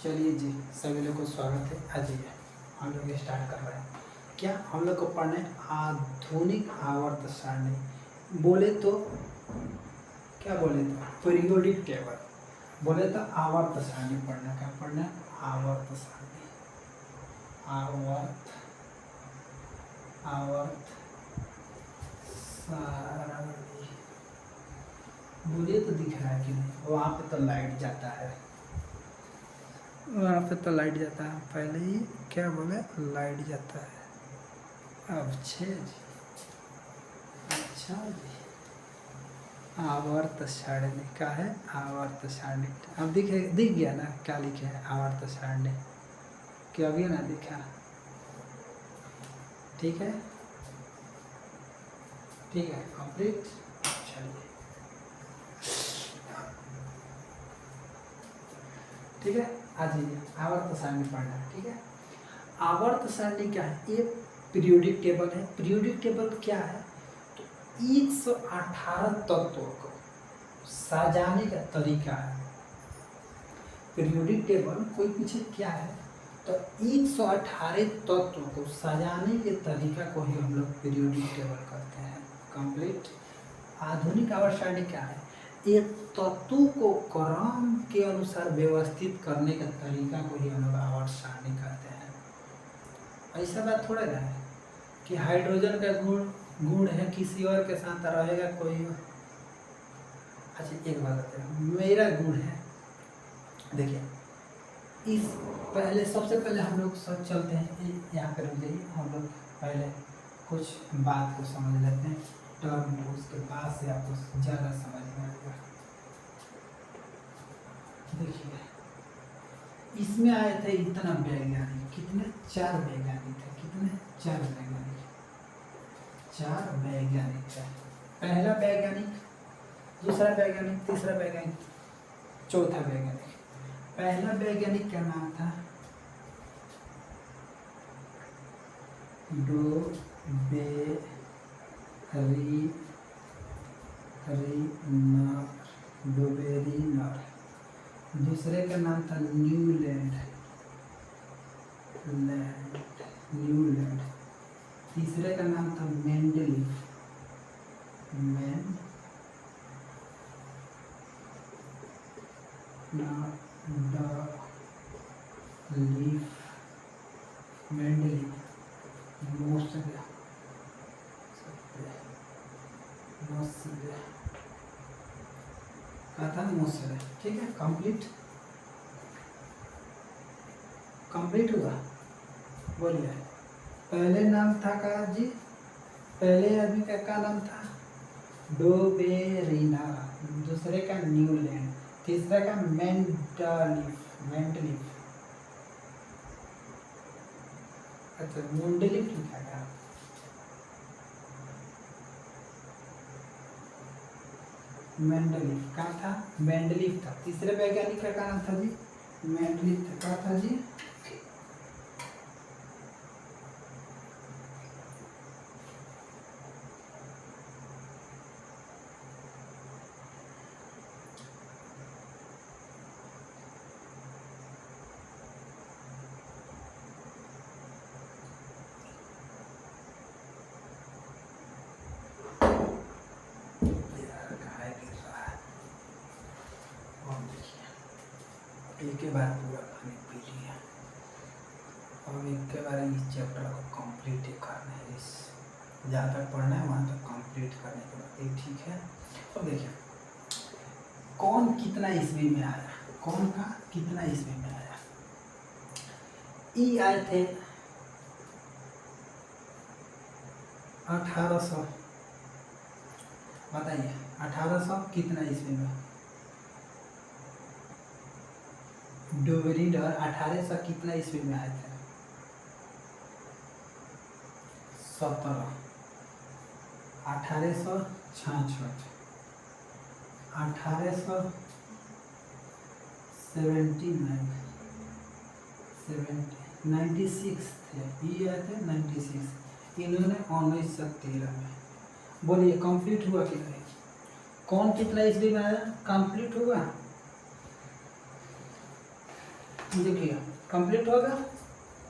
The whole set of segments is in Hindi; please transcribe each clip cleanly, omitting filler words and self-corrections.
चलिए जी, सभी लोग को स्वागत है। आ जाइए, हम लोग स्टार्ट कर रहे हैं। क्या हम लोग को पढ़ना है आधुनिक आवर्त सारणी। बोले तो क्या बोले तो पीरियोडिक टेबल, बोले तो आवर्त सारणी पढ़ना। क्या पढ़ना है? आवर्त सारणी। आवर्त आवर्त सारणी बोलिए तो दिख रहा है कि नहीं? वहाँ पे तो लाइट जाता है, वहाँ पे तो लाइट जाता है। पहले ही क्या बोले, लाइट जाता है। अब छे जी, अच्छा जी। आवर्त सारणी का है, आवर्त सारणी। अब दिख गया ना क्या लिखे है? आवर्त सारणी। क्या अभी ना दिखा? ठीक है, ठीक है, कंप्लीट। चलिए, ठीक है, आ जाइए। आवर्त सारणी पढ़ना है, ठीक है। आवर्त सारणी क्या है? ये पीरियोडिक टेबल है। पीरियोडिक टेबल क्या है? तो 118 तत्वों को सजाने का तरीका है। पीरियोडिक टेबल कोई पूछे क्या है, तो 118 तत्वों को सजाने के तरीका को ही हम लोग पीरियोडिक टेबल कहते हैं। कंप्लीट। आधुनिक आवर्त सारणी क्या है? ये तत्वों को क्रम के अनुसार व्यवस्थित करने का तरीका को ही हम लोग आवर्त सारणी कहते हैं। ऐसा बात थोड़ा ना है कि हाइड्रोजन का गुण है किसी और के साथ रहेगा कोई। अच्छा, एक बात बताइए, मेरा गुण है, देखिए इस पहले सबसे पहले हम लोग सब चलते हैं यहाँ पे रुक जाइए। हम लोग पहले कुछ बात को समझ लेते हैं टर्म, उसके बाद से आपको ज़्यादा समझ में आएगा। देखिए, इसमें आए थे इतना वैज्ञानिक, कितने? 4 वैज्ञानिक थे। कितने? 4 वैज्ञानिक। 4 वैज्ञानिक थे। पहला वैज्ञानिक, दूसरा वैज्ञानिक, तीसरा वैज्ञानिक, चौथा वैज्ञानिक। पहला वैज्ञानिक का नाम था डोबेरीनर। दूसरे का नाम था न्यूलैंड। तीसरे का नाम था मेंडलीफ। मेंडलीफ। मोसले। ठीक है, कंप्लीट हुआ। बोलिए, पहले नाम था का जी? पहले आदमी का क्या नाम था? डोबेरीना। दूसरे का न्यूलैंड। तीसरा का मेंडलीफ। अच्छा, मुंडलीफ लिखा था। मेंडलीफ का था, मेंडलीफ था। तीसरे वैज्ञानिक का क्या नाम था जी? मेंडलीफ था। क्या था जी? एक के बाद पूरा पानी पी लिया और एक के बार इस चैप्टर को कंप्लीट करना है। इस जहाँ तक पढ़ना है वहाँ तक कंप्लीट करने के बाद एक, ठीक है। अब देखिए, कौन कितना ईस्वी में आया? कौन का कितना ईस्वी में आया? ई आए थे 1800। बताइए 1800 कितना ईस्वी में? डोबेरीनर 1800 कितना ईस्वी में आए थे? 17। 1866। 96 थे। ये आए थे 96। इन्होंने 1913 में। बोलिए कंप्लीट हुआ कि नहीं? कौन कितना ईस्वी में आया? कंप्लीट हुआ। देखिए कंप्लीट होगा।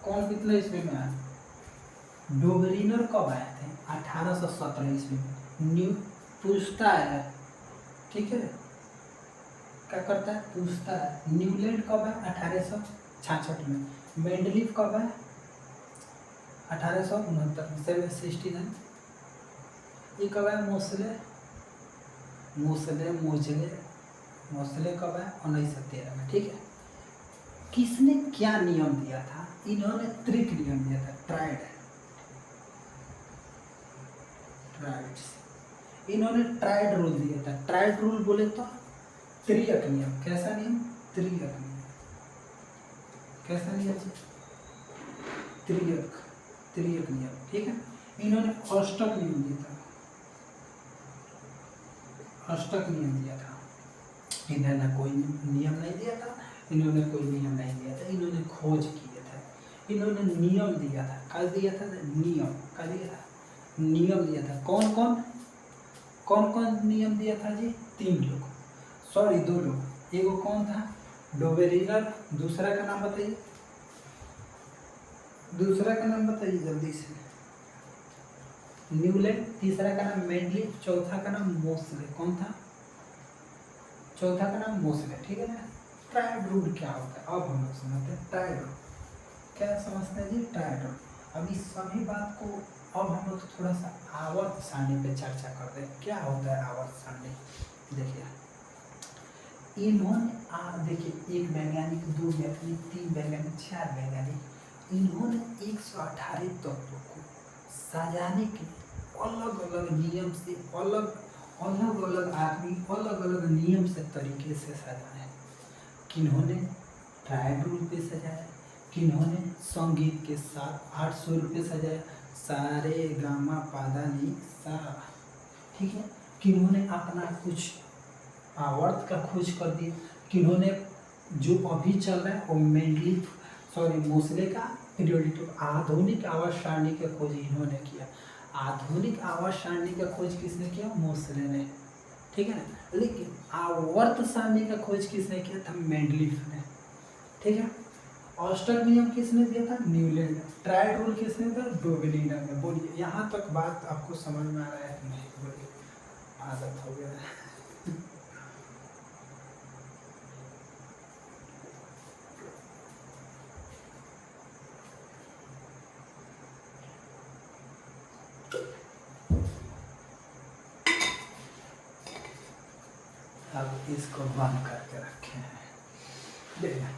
कौन कितने ईस्वी में आया? डोबरीनर कब आए थे? 1817 ईस्वी में। न्यू पूछता है, ठीक है, क्या करता है, पूछता है। न्यूलैंड कब है? 1866 में। मेंडलीफ कब है? 1869 में, 769। ये कब है? मोसले कब है? 1913 में, ठीक है। किसने क्या नियम दिया था? इन्होंने त्रिक नियम दिया था, ट्राइड्स। इन्होंने ट्राइड रूल दिया था। ट्राइड रूल बोले तो त्रियक नियम। कैसा नियम? त्रियक नियम। कैसा नियम? त्रियक नियम, ठीक है। इन्होंने अष्टक नियम दिया था। अष्टक नियम दिया था। इन्होंने कोई नियम नहीं दिया था। इन्होंने कोई नियम नहीं दिया था, इन्होंने खोज किया था। इन्होंने नियम दिया था। क्या दिया था? नियम। क्या दिया था? नियम दिया था। कौन कौन नियम दिया था जी? 3 लोग, सॉरी 2 लोग। एगो कौन था? डोबेरिनर। दूसरा का नाम बताइए, दूसरा का नाम बताइए जल्दी से। न्यूलैंड। तीसरा का नाम मेंडलीफ। चौथा का नाम मोसले। कौन था? चौथा का नाम मोसले, ठीक है ना। ट्राइड रूल क्या होता है अब हम लोग समझते हैं। ट्राइड रूल क्या समझते हैं जी? Tried rule. अब इस सभी बात को अब हम लोग थोड़ा सा आवर्त सारणी पे चर्चा करते हैं। क्या होता है आवर्त सारणी? देखिए इन्होंने देखिए 1 वैज्ञानिक, 2 वैज्ञानिक, 3 वैज्ञानिक, 4 वैज्ञानिक, इन्होंने 118 तत्वों को सजाने के अलग अलग नियम से, अलग अलग आदमी अलग अलग नियम से तरीके से सजाए। किन्होंने ट्राइड रूल पे सजाया, किन्होंने संगीत के साथ 8 सुर पे सजाया, सारे गामा पादा नी सा, ठीक है। किन्होंने अपना कुछ आवर्त का खोज कर दिया। किन्होंने जो अभी चल रहा है वो मेंडलीफ मोसले का पीरियोडिक आधुनिक आवर्त सारणी का खोज इन्होंने किया। आधुनिक आवर्त सारणी का खोज किसने किया? मोसले ने, ठीक है ना। लेकिन आवर्त सारणी का खोज किसने किया था? मेंडलीफ ने, ठीक है। अष्टक नियम किसने दिया था? न्यूलैंड। ट्राइड रूल किसने दिया? डोबेरिनर ने। बोलिए यहाँ तक बात आपको समझ में आ रहा है? नहीं, बोलिए आदत हो गया है। अब इसको बंद करके रखे हैं। देखिए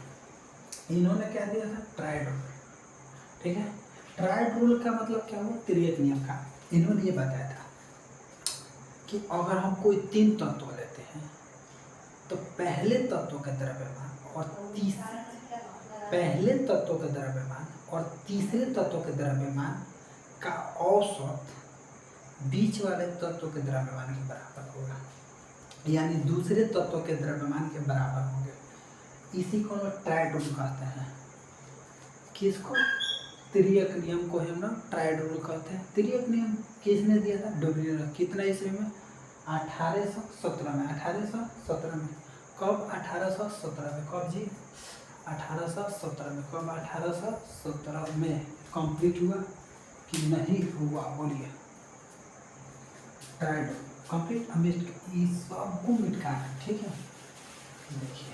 इन्होंने क्या दिया था? ट्राइड रूल, ठीक है। ट्राइड रूल का मतलब क्या हुआ? त्रियक नियम का। इन्होंने ये बताया था कि अगर हम कोई 3 तत्व लेते हैं तो पहले तत्व का द्रव्यमान और तीसरे तत्व के द्रव्यमान का औसत बीच वाले तत्व के द्रव्यमान के बराबर होगा, यानी दूसरे तत्व के द्रव्यमान के बराबर होंगे। इसी को हम ट्राइड रूल कहते हैं। किसको? त्रियक नियम को हम लोग ट्राइड रूल कहते हैं। त्रियक नियम किसने दिया था? डोबेरिनर। कितना ईस्वी में? 1817 में। 1817 में। कब? 1817 में। कब जी? 1817 में। कब? 1817 में। कंप्लीट हुआ कि नहीं हुआ? बोलिए। ट्राइड कंप्लीट इस सबको मिटका है, ठीक है। देखिए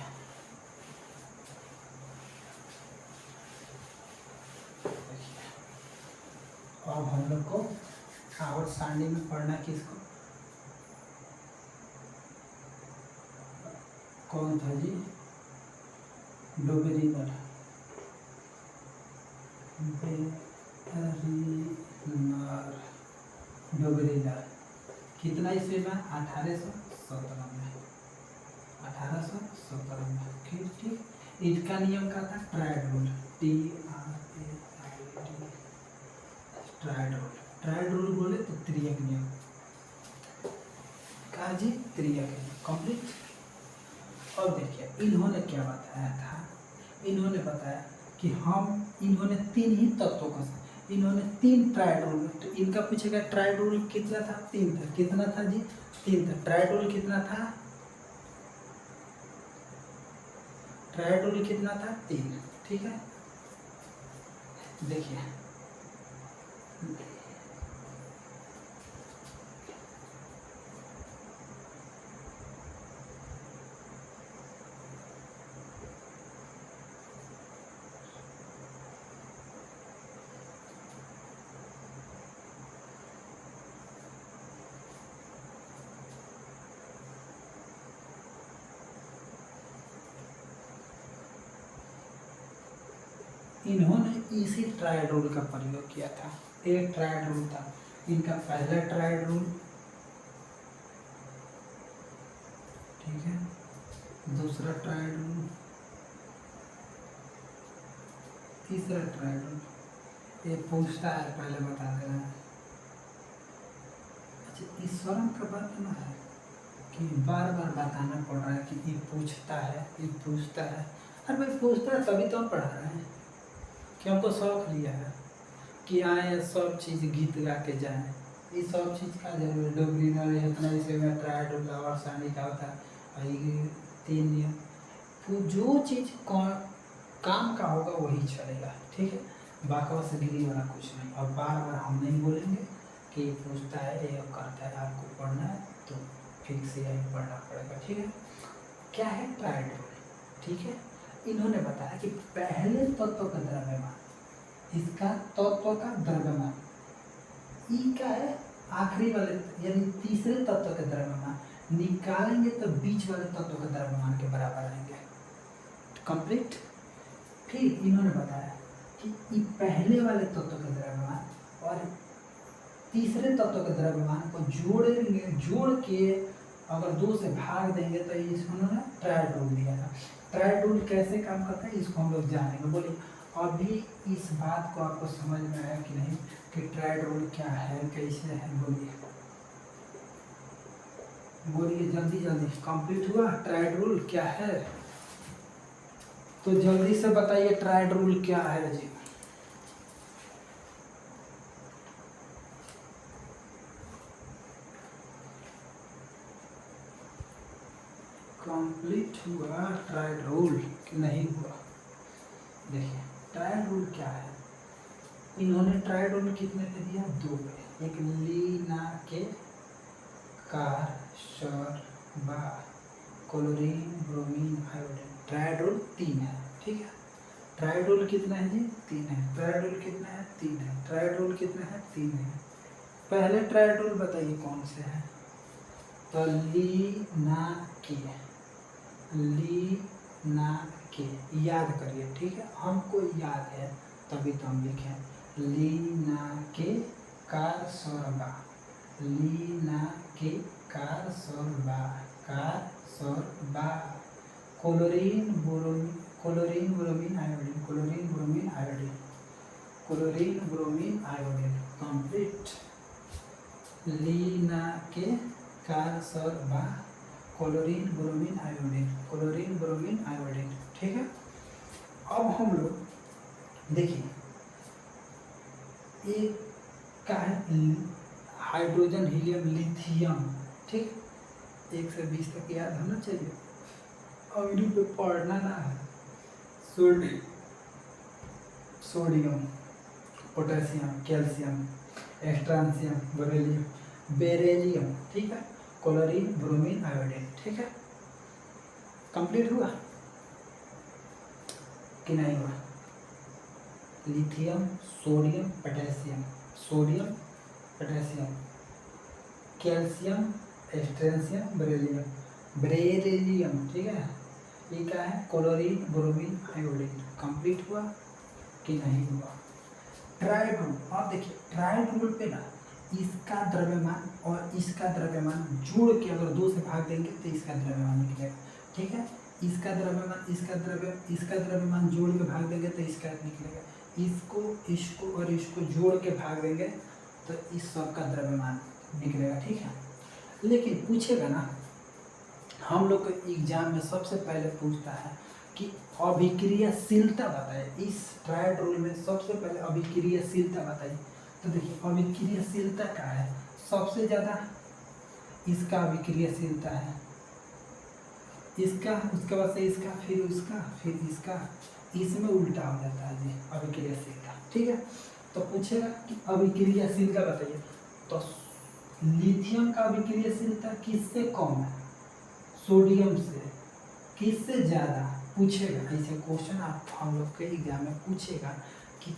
अब हम लोग को आवर्त सारणी में पढ़ना किसको? कौन था जी? डोबेरिनर। डोबेरिनर कितना ईस्वी में? 1817 में। 1817 में, ठीक। इसका नियम क्या था? Tried rule. Tried rule. Tried rule बोले तो त्रियक नियम। कहा जी? त्रियक नियम कंप्लीट। और देखिए इन्होंने क्या बताया था? इन्होंने बताया कि इन्होंने 3 ही तत्वों का, इन्होंने 3 ट्राइड रूल। तो इनका पूछेगा ट्राइड रूल कितना था? 3 था। कितना था जी? 3 था। ट्राइड रूल कितना था? ट्राइड रूल कितना था? 3। ठीक है, देखिए इन्होंने इसी ट्रायड रूल का प्रयोग किया था। एक ट्रायड रूल था इनका, पहला ट्रायड रूल, ठीक है, दूसरा ट्रायड रूल, तीसरा ट्रायड रूल। ये पूछता है, पहले बता दे रहा है। अच्छा, ईश्वरन का बात ना है कि बार बार बताना पड़ रहा है कि ये पूछता है, ये पूछता है। अरे भाई पूछता है तभी तो हम पढ़ा रहे हैं कि हमको शौक लिया है कि आए सब चीज़ गीत गा के जाएँ। ये सब चीज़ का जरूर डोगरी में इतना इसे में ट्रायड रूल और सानी का होता है। ये 3 नियम, तो जो चीज़ काम का होगा वही चलेगा, ठीक है, बकवास गिरी वाला कुछ नहीं। और बार बार हम नहीं बोलेंगे कि ये पूछता है, ये करता है, आपको पढ़ना है तो ठीक से यही पढ़ना पड़ेगा, ठीक है। क्या है ट्रायड रूल, ठीक है। इन्होंने बताया कि पहले तत्व का द्रव्यमान, इसका तत्व का द्रव्यमान, ई का है आखिरी वाले यानी तीसरे तत्व का द्रव्यमान निकालेंगे तो बीच वाले तत्व का द्रव्यमान के बराबर आएंगे, कंप्लीट। फिर इन्होंने बताया कि पहले वाले तत्व का द्रव्यमान और तीसरे तत्व के द्रव्यमान को जोड़ेंगे, जोड़ के अगर 2 से भाग देंगे तो इन्होंने ट्रायड रूल दिया था। ट्रायड रूल कैसे काम करता है इसको हम लोग जानेंगे। बोलिए अभी इस बात को आपको समझ में आया कि नहीं कि ट्रायड रूल क्या है, कैसे है? बोलिए जल्दी जल्दी, कंप्लीट हुआ ट्रायड रूल क्या है? तो जल्दी से बताइए ट्रायड रूल क्या है जी। कंप्लीट हुआ ट्रायड रूल कि नहीं हुआ? देखिए ट्रायड रूल क्या है। इन्होंने ट्रायड रूल कितने पे दिया? 2 पे। एक लीना के कार सर बा chlorine bromine iodine. Triad rule 3 है, ठीक है। ट्रायड रूल कितना है जी? 3 है। ट्रायड रूल कितना है? 3 है। ट्रायड रूल कितना है? 3 है। पहले ट्रायड रूल बताइए कौन से है? तो लीना के, लीना के याद करिए, ठीक है, हमको याद है तभी तो हम लिखें लीना के कार सोरबा, लीना के कार सोरबा, कार सोरबा, chlorine bromine, chlorine bromine iodine, chlorine bromine iodine, chlorine bromine iodine, complete. Leena के कार सोरबा chlorine bromine iodine, chlorine bromine iodine, ठीक है। अब हम लोग देखिए एक का है हाइड्रोजन हीलियम लिथियम, ठीक, 1 से 20 तक याद होना चाहिए, अगली पे पढ़ना ना है। Sodium, potassium, calcium, strontium, beryllium, beryllium, ठीक है, क्लोरीन ब्रोमीन आयोडीन, ठीक है। कंप्लीट हुआ कि नहीं हुआ? Lithium, sodium, potassium, sodium, potassium, calcium, strontium, beryllium, beryllium, ठीक है। ये क्या है? Chlorine bromine iodine. कंप्लीट हुआ कि नहीं हुआ? ट्रायड रूल, आप देखिए ट्रायड रूल पे ना इसका द्रव्यमान और इसका द्रव्यमान जोड़ के अगर 2 से भाग देंगे तो इसका द्रव्यमान निकलेगा, ठीक है। इसका द्रव्यमान जोड़ के भाग देंगे तो इसका निकलेगा। इसको और इसको जोड़ के भाग देंगे तो इस सब का द्रव्यमान निकलेगा, ठीक है। लेकिन पूछेगा ना, हम लोग को एग्जाम में सबसे पहले पूछता है कि अभिक्रियाशीलता बताए। इस ट्रायड रूल में सबसे पहले अभिक्रियाशीलता बताइए। तो देखिए अभिक्रियाशीलता क्या है? सबसे ज़्यादा इसका अभिक्रियाशीलता है इसका, उसके बाद से इसका, फिर उसका, फिर इसका, इसमें उल्टा हो जाता है जी अभिक्रियाशीलता। ठीक है, तो पूछेगा कि अभिक्रियाशीलता बताइए, तो लिथियम का अभिक्रियाशीलता किससे कम है, सोडियम से, किससे ज़्यादा, पूछेगा। ऐसे क्वेश्चन आप हम लोग के एग्जाम में पूछेगा कि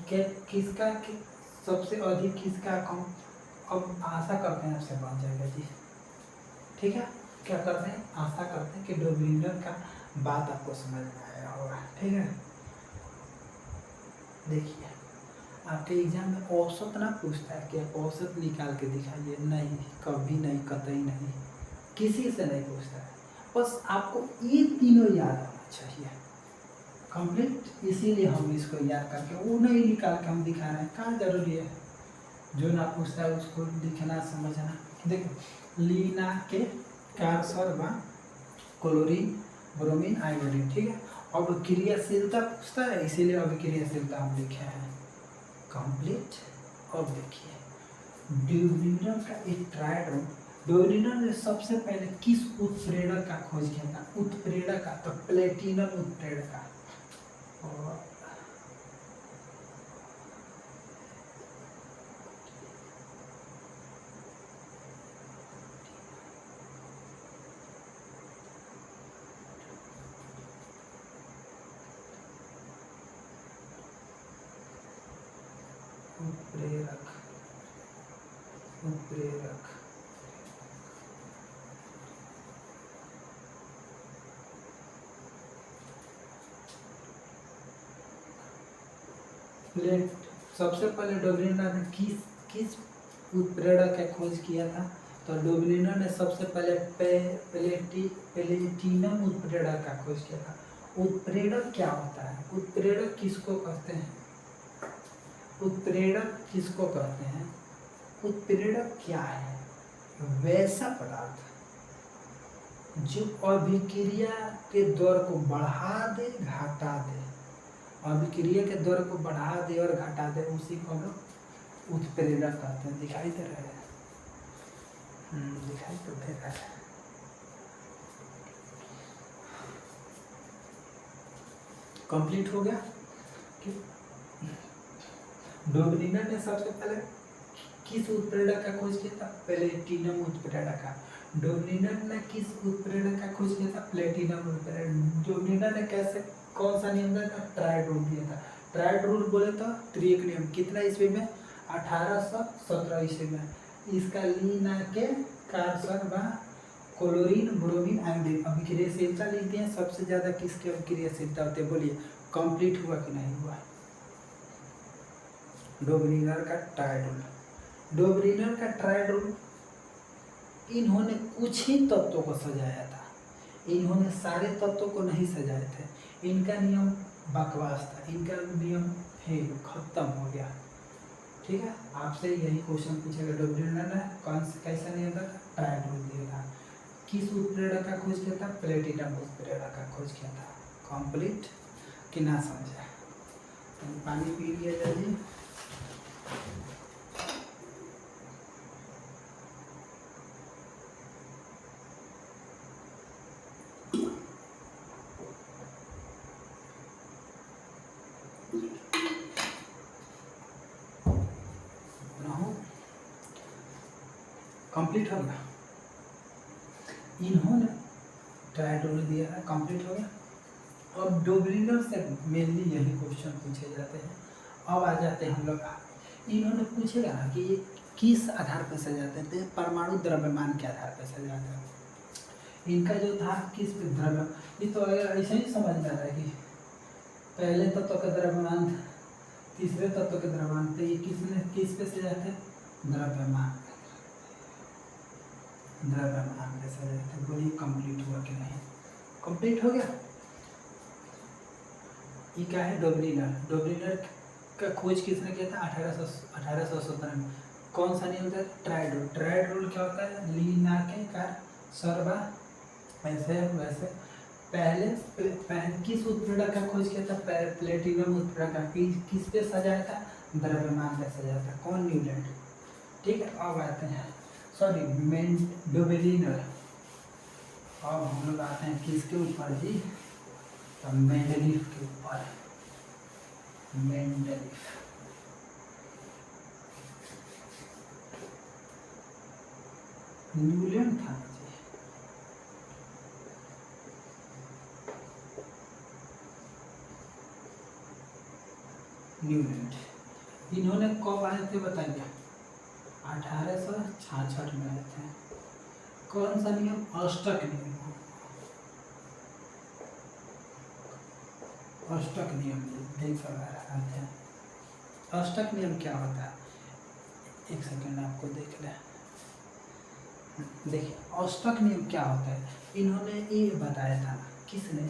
किसका कि सबसे अधिक, किसका कम। अब आशा करते हैं आपसे बन जाएगा जी। ठीक है, क्या करते हैं, आशा करते हैं कि डोब्लिनर का बात आपको समझ में आया होगा। ठीक है, देखिए आपके एग्जाम में औसत ना पूछता है कि आप औसत निकाल के दिखाइए, नहीं, कभी नहीं, कतई नहीं, किसी से नहीं पूछता है। बस आपको ये तीनों याद होना चाहिए कंप्लीट। इसीलिए हम इसको याद करके वो नहीं निकाल के हम दिखा रहे हैं, कहाँ जरूरी है, जो ना पूछता है उसको लिखना समझना। देखो लीना के कारसर व क्लोरीन ब्रोमीन आयोडीन। ठीक है, अब क्रियाशीलता पूछता है, इसीलिए अभिक्रियाशीलता हम लिखे हैं कंप्लीट। अब देखिए ड्यूलिनर का एक ट्रायड, ड्यूलिनर ने सबसे पहले किस उत्प्रेरक का खोज किया था, उत्प्रेरक का, तो प्लेटिनम उत्प्रेरक का। और उत्प्रेरक, उत्प्रेरक प्लेट, सबसे पहले डोब्लिनर ने किस किस उत्प्रेरक का खोज किया था, तो डोब्लिनर ने सबसे पहले प्लेटिनम उत्प्रेरक का खोज किया था। उत्प्रेरक क्या होता है, उत्प्रेरक किसको कहते हैं, उत्प्रेरक किसको कहते हैं, उत्प्रेरक क्या है, वैसा पदार्थ जो अभिक्रिया के दर को बढ़ा दे, घटा दे, अभिक्रिया के दर को बढ़ा दे और घटा दे, उसी को हम लोग उत्प्रेरक कहते हैं। दिखाई दे रहा है, दिखाई तो दे रहा है। कंप्लीट हो गया। डोब्लिनर ने सबसे पहले किस उत्प्रेरक का खोज किया था, प्लेटिनम उत्प्रेरक का। डोब्लिनर ने किस उत्प्रेरक का खोज किया था, प्लेटिनम उत्प्रेरक। डोब्लिनर ने कैसे, कौन सा नियम दिया था, ट्रायड रूल दिया था। ट्रायड रूल बोले तो त्रिएक नियम, कितना ईस्वी में, 1817 ईस्वी में। इसका लीना के कारसन व क्लोरीन ब्रोमीन आयोडीन अभिक्रियाशीलता लिख दिए, सबसे ज्यादा किसकी अभिक्रियाशीलता होती है, बोलिए। कंप्लीट हुआ कि नहीं हुआ, डोब्लिनर का ट्रायड रूल। डोब्लिनर का ट्रायड रूल, इन्होंने कुछ ही तत्वों को सजाया था, इन्होंने सारे तत्वों को नहीं सजाए थे। इनका नियम बकवास था, इनका नियम फेल, खत्म हो गया। ठीक है, आपसे यही क्वेश्चन पूछेगा, डोब्लिनर ने कौन सा कैसा नियम था, ट्रायड रूल दिया था। किस उत्प्रेरक का खोज किया था, प्लेटिनम उत्प्रेरक का खोज किया था। कंप्लीट कि ना समझा, तो पानी पी लिया जाइए। कंप्लीट हो गया, इन्होंने ट्रायड रूल दिया है, कंप्लीट हो गया। अब डोब्लिनर से मेनली यही क्वेश्चन पूछे जाते हैं। अब आ जाते हैं हम लोग, इन्होंने पूछेगा ना कि ये किस आधार पर सजाते थे, परमाणु द्रव्यमान के आधार पर सजाते हैं। इनका जो था किस पे द्रव्य, ये तो ऐसे ही समझ में आ रहा है कि पहले तत्व का द्रव्यमान, तीसरे तत्व के द्रव्यमान, तो ये किस पे सजाते हैं, द्रव्यमान, द्रव्यमान पे सजाते हैं। बोलिए कंप्लीट हुआ कि नहीं, कंप्लीट हो गया। ये क्या है, डोब्लिनर। डोब्लिनर का खोज किसने किया था, 1817 में। कौन सा नियम था, ट्रायड रूल। ट्रायड रूल क्या होता है, लीना के कार सर्वा, वैसे वैसे पहले किस उत्प्रेरक का खोज किया था, प्लेटिनम उत्प्रेरक का। किस पे सजाया था, द्रव्यमान पे सजाया था, कौन, न्यूलैंड। ठीक है, अब आते हैं, सॉरी डोब्लिनर। अब हम लोग आते हैं किसके ऊपर जी, तो मेंडलीफ के ऊपर। मेंडलीफ न्यूलैंड था जी, न्यूलैंड। इन्होंने कब आए थे बताइए? 1866 में आए थे। कौन सा नियम? अष्टक नियम। अष्टक नियम देकर आए थे। अष्टक नियम क्या होता है? एक सेकंड आपको देख लें। देखिए अष्टक नियम क्या होता है, इन्होंने ये बताया था, किसने?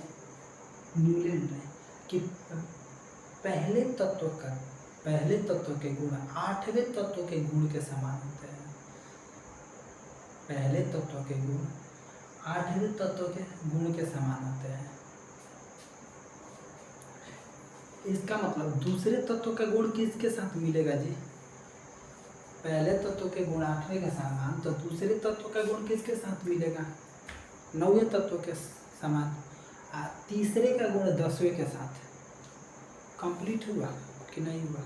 न्यूलैंड ने, कि पहले तत्व के गुण 8वें तत्व के गुण के समान होते हैं। पहले तत्व के गुण 8वें तत्व के गुण के समान होते हैं। इसका मतलब दूसरे तत्व का गुण किसके साथ मिलेगा जी? पहले तत्व के गुण 8वें के समान, तो दूसरे तत्व का गुण किसके साथ मिलेगा? 9वें तत्व के समान। तीसरे का गुण 10वें के साथ। कंप्लीट हुआ कि नहीं हुआ?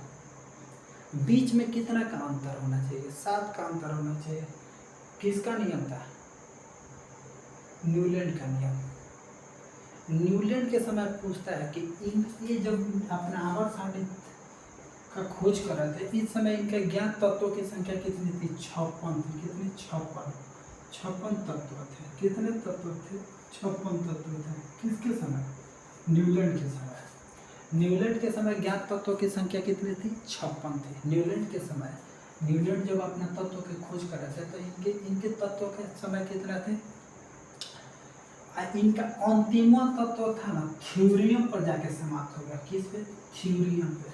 बीच में कितना का अंतर होना चाहिए? 7 का अंतर होना चाहिए। किसका नियम था? न्यूलैंड का नियम। न्यूलैंड के समय पूछता है कि ये जब अपना आवर्त सारणी का खोज कर रहे थे, इस समय इनके ज्ञात तत्वों की संख्या कितनी थी? 56 थी। कितनी? 56 तत्व थे। कितने तत्व थे? 56 तत्व थे। किसके समय? न्यूलैंड के समय। न्यूलैंड के समय ज्ञात तत्वों की संख्या कितनी थी? 56 थी। न्यूलैंड के समय, न्यूलैंड जब अपने तत्व की खोज कर रहे थे तो इनके तत्वों के समय कितना थे? इनका अंतिम तत्व था ना, थ्योरियम पर जाके समाप्त हो गया। किस पे? थ्योरियम पे।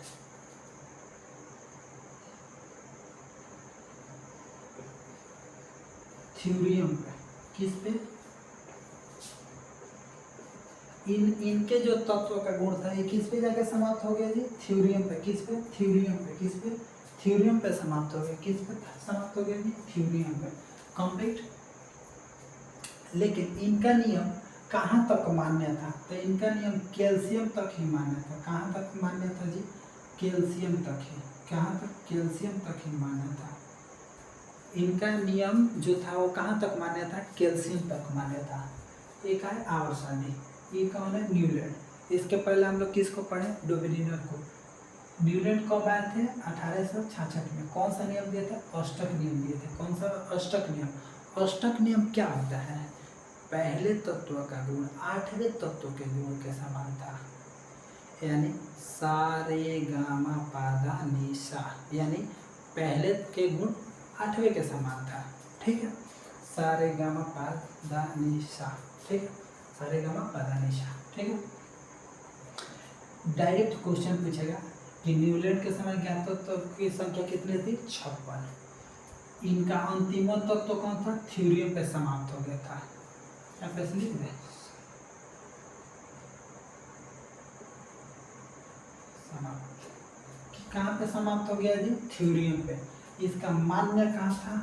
थ्योरियम पे। किस पे? इनके जो तत्व का गुण था ये किस पे जाके समाप्त हो गया जी? थ्योरियम पे। किस पे? थ्योरियम पे। किस पे? थ्योरियम पे समाप्त हो गया। किस पे समाप्त हो गया जी? थ्योरियम पे। कंप्लीट। लेकिन इनका नियम कहाँ तक मान्य था? तो इनका नियम कैल्शियम तक ही मान्य था। कहाँ तक मान्य था जी? कैल्शियम तक ही। कहाँ तक? कैल्शियम तक ही मान्य था। इनका नियम जो था वो कहाँ तक मान्य था? कैल्शियम तक मान्य था। एक है आवर्त सारणी, ये कौन है? न्यूलैंड। इसके पहले हम लोग किसको पढ़े? डोबेरिनर को। न्यूलैंड कब आए थे? 1866 में। कौन सा नियम दिए थे? अष्टक नियम दिए थे। कौन सा? अष्टक नियम। अष्टक नियम क्या होता है? पहले तत्व का गुण 8वें तत्व के गुण के समान था। यानी सा रे गा मा पा धा नि सा, यानी पहले के गुण 8वें के समान था। ठीक है? सा रे गा मा पा धा नि सा। ठीक है? सा रे गा मा पा धा नि सा। ठीक है? डायरेक्ट क्वेश्चन पूछेगा कि न्यूलैंड के समय ज्ञात तत्व की संख्या कितनी थी? 56। इनका अंतिम तत्व कौन था? थ्योरियम पे समाप्त हो गया था। आप ऐसे लिख दें, समाप्त। कहाँ पे समाप्त हो गया जी? थ्योरियम पे। इसका मान्य कहाँ था?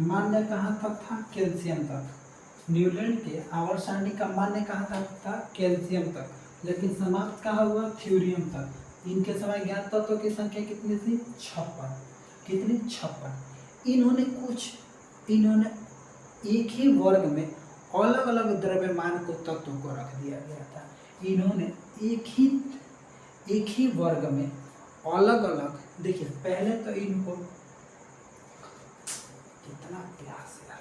मान्य कहाँ तक था? कैल्शियम तक। न्यूलैंड के आवर्त सारणी का मान्य कहाँ तक था? कैल्शियम तक। लेकिन समाप्त कहाँ हुआ? थ्योरियम तक। इनके समय ज्ञात तत्वों की संख्या कितनी थी? 56। कितनी? 56। इन्होंने एक ही वर्ग में अलग अलग द्रव्यमान को तत्वों को रख दिया गया था। इन्होंने एक ही वर्ग में अलग अलग, देखिए पहले तो इनको कितना प्यास है।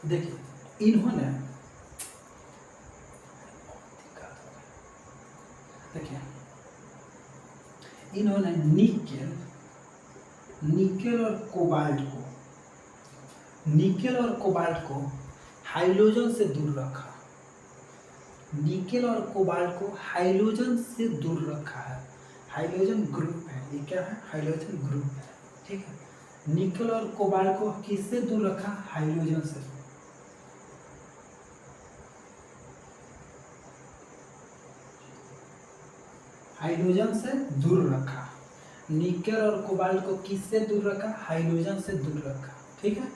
देखिए इन्होंने, देखिए इन्होंने निकेल और कोबाल्ट को हाइड्रोजन से दूर रखा। निकेल और कोबाल्ट को हाइड्रोजन से दूर रखा है। हाइड्रोजन ग्रुप है, ये क्या है? हाइड्रोजन ग्रुप है। ठीक है? निकेल और कोबाल्ट को किससे दूर रखा? हाइड्रोजन से। हाइड्रोजन से दूर रखा। निकेल और कोबाल्ट को किससे दूर रखा? हाइड्रोजन से दूर रखा। ठीक है,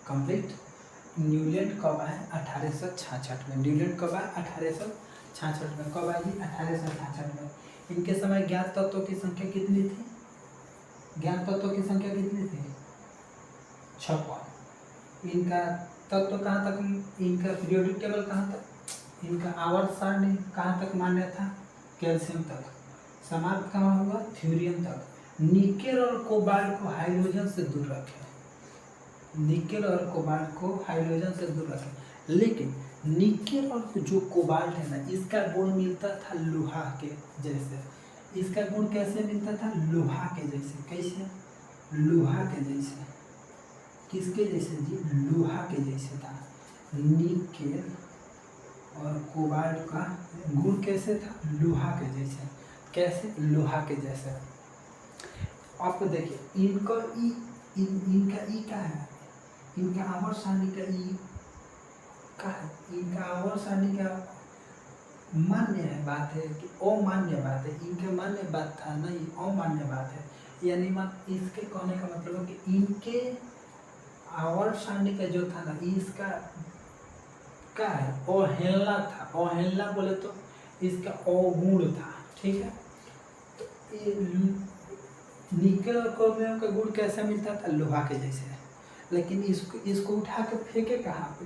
कंप्लीट। न्यूलैंड कब आए? 1866 में। न्यूलैंड कब आए? 1866 में। कब आई? 1866 में। इनके समय ज्ञात तत्वों की संख्या कितनी थी? ज्ञात तत्वों की संख्या कितनी थी? 56। इनका तत्व कहाँ तक, इनका पीरियोडिक टेबल कहाँ तक, इनका आवर्त सारणी कहाँ तक मान्य था? कैल्शियम तक। समाप्त कहाँ हुआ? थ्योरियम तक। निकेल और कोबाल्ट को हाइड्रोजन से दूर रखें। निकेल और कोबाल्ट को हाइड्रोजन से दूर रखें, लेकिन निकेल और जो कोबाल्ट है ना, इसका गुण मिलता था लोहा के जैसे। इसका गुण कैसे मिलता था? लोहा के जैसे। कैसे? लोहा के जैसे। किसके जैसे जी? लोहा के जैसे था। निकेल और कोबाल्ट का गुण कैसे था? लोहा के जैसे। कैसे? लोहा के जैसे। आपको देखिए इनका इनका ई क्या है? इनका आवर्त सारणी का ई का है? इनका आवर्त सारणी का मान्य है बात है कि अमान्य बात है? इनके मान्य बात था नहीं, अमान्य बात है। यानी इसके कहने का मतलब है कि इनके आवर्त सारणी का जो था ना, इसका क्या है? अवहेलना था। अवहेलना बोले तो इसका अवगुण था। ठीक है, तो ये निकेल और क्रोमियम का गुण कैसा मिलता था? लोहा के जैसे। लेकिन इसको उठा के फेंके कहाँ पे?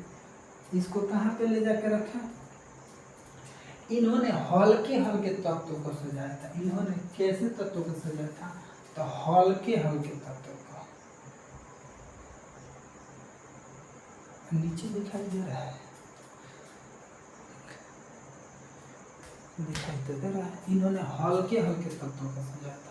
इसको कहाँ पे ले जाके रखे? इन्होंने हल्के हल्के तत्वों को सजाया था। इन्होंने कैसे तत्वों को सजाया था? तो हल्के हल्के तत्वों को। नीचे दिखाई दे रहा है? दिखाई तो दे रहा है। इन्होंने हल्के हल्के तत्वों को सजाया था।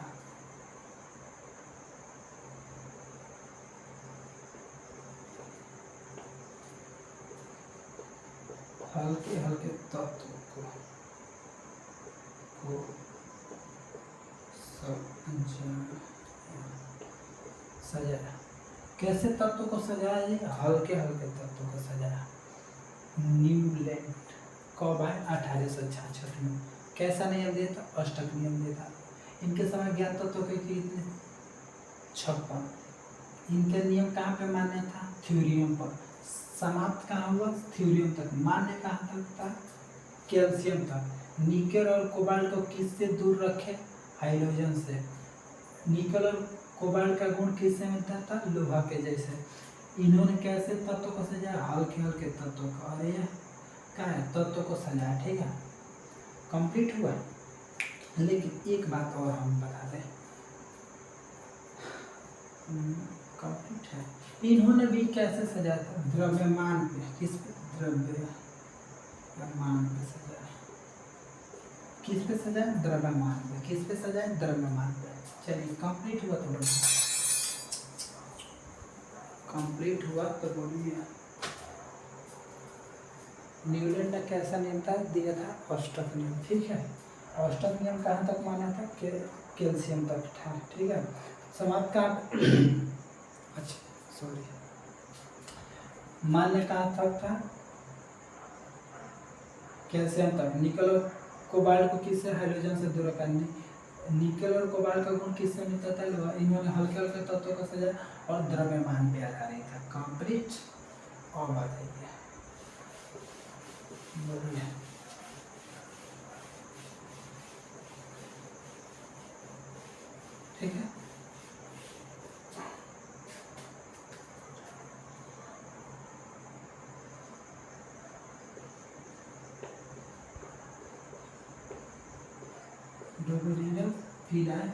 हल्के हल्के तत्वों को सजाया। कैसे तत्वों को सजाया जी? हल्के हल्के तत्वों को सजाया। न्यूलैंड कब आए? 1866 में। कैसा नियम दिया था? अष्टक नियम दिया था। इनके समय ज्ञात तत्वों के कितने? 56। इनके नियम कहाँ पे मान्य था? थ्योरियम पर। समाप्त कहाँ हुआ? थ्योरियम तक। मान्य कहाँ तक था? कैल्शियम तक। निकेल और कोबाल्ट को किससे दूर रखे? हाइड्रोजन से। निकेल और कोबाल्ट का गुण किससे मिलता था? लोहा के जैसे। इन्होंने कैसे तत्वों को सजाया? हल्के हल्के तत्वों को। और ये क्या है? तत्वों को सजाया। ठीक है, कंप्लीट हुआ। लेकिन एक बात और हम बता दें, कंप्लीट है। इन्होंने भी कैसे सजाया था? द्रव्यमान पे। किस पे? द्रव्यमान पे सजाया। किस पे सजाया? द्रव्यमान पे। किस पे सजाया? द्रव्यमान पे। चलिए कंप्लीट हुआ तो बोलिए। कंप्लीट हुआ तो बोलिए। न्यूलैंड ने कैसा नियम था दिया था? अष्टक नियम। ठीक है, अष्टक नियम कहाँ तक माना था? कैल्शियम तक था। ठीक है, समाप्त का अच्छा सॉरी, मान्य कहाँ तक था? कैल्शियम तक। निकल और कोबाल्ट को किससे? हाइड्रोजन से दूर करने। निकल और कोबाल्ट का गुण किससे मिलता था? लोहा। इन्होंने हल्के हल्के तत्वों को सजाया और द्रव्यमान पे आधारित था। कंप्लीट। और बताइए बोलिए। ठीक है, फिर आए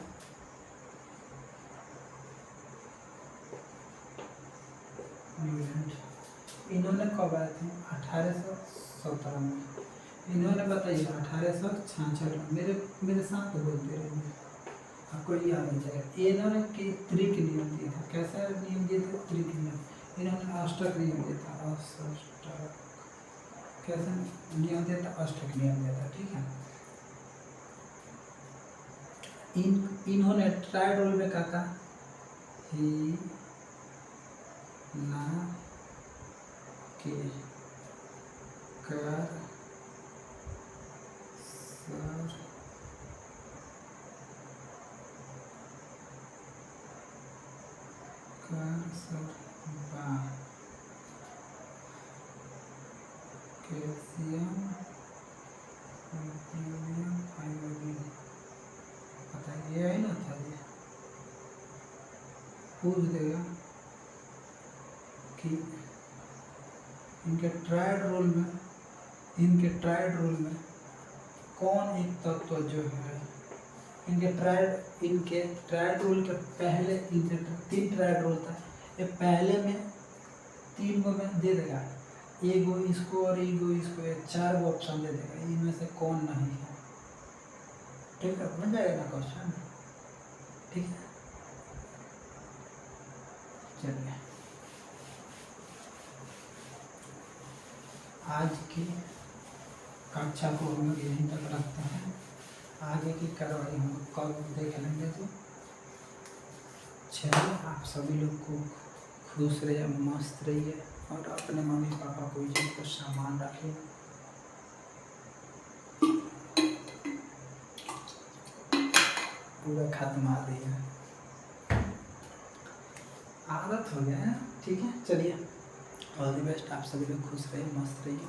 न्यूलैंड। इन्होंने कब आए थे? 1817 में। इन्होंने बताइए 1866 में। मेरे साथ तो बोलते रहिए, आपको याद हो जाएगा। इन्होंने त्रिक नियम दिया था। कैसा नियम दिया था? त्रिक नियम। इन्होंने अष्टक नियम दिया था। अष्टक कैसा नियम दिया था? अष्टक नियम दिया था। ठीक है, इन्होंने ट्राइडोल में कहा था ही ना के कर सर कैल्शियम मैग्नीशियम आयोडीन, बताइए है ना था ये, पूछ देगा कि इनके ट्रायड रोल में कौन एक तत्व जो है, इनके ट्रायड रोल के पहले, इनके 3 ट्रायड रोल था, ये पहले में 3 को में दे देगा, एगो इसको और एगो इसको, 4 गो ऑप्शन दे देगा, इनमें से कौन नहीं है। ठीक है, बन जाएगा ना क्वेश्चन। ठीक है, चलिए आज की कक्षा को हम लोग यहीं तक रखते हैं, आगे की कार्रवाई हम लोग कल देख लेंगे। तो चलिए, आप सभी लोग को खुश रहिए, मस्त रहिए और अपने मम्मी पापा को ये कुछ सामान रखिए। पूरा खत्म आ रही है, आदत हो गया है। ठीक है, चलिए, ऑल द बेस्ट, आप सभी लोग खुश रहिए, मस्त रहिए।